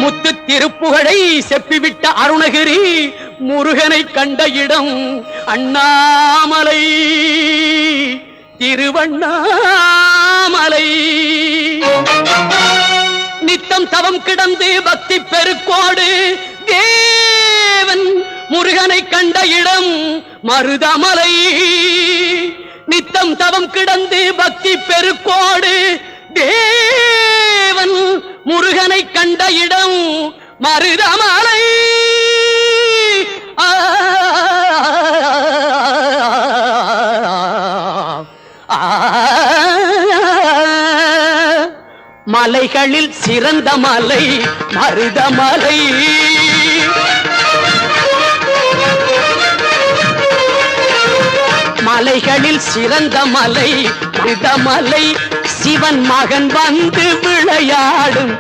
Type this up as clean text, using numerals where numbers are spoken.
முத்து திருப்புகழை செப்பிவிட்ட அருணகிரி முருகனை கண்ட இடம் அண்ணாமலை திருவண்ணாமலை. நித்தம் தவம் கிடந்து பக்தி பெருக்கோடு தேவன் முருகனை கண்ட இடம் மருதமலை. நித்தம் தவம் கிடந்து பக்தி பெருக்கோடு தேவன் முருகனை கண்ட இடம் மருதமலை. மலைகளில் சிறந்த மலை மருதமலை. மலைகளில் சிறந்த மலை மருதமலை. சிவன் மகன் வந்து விளையாடும்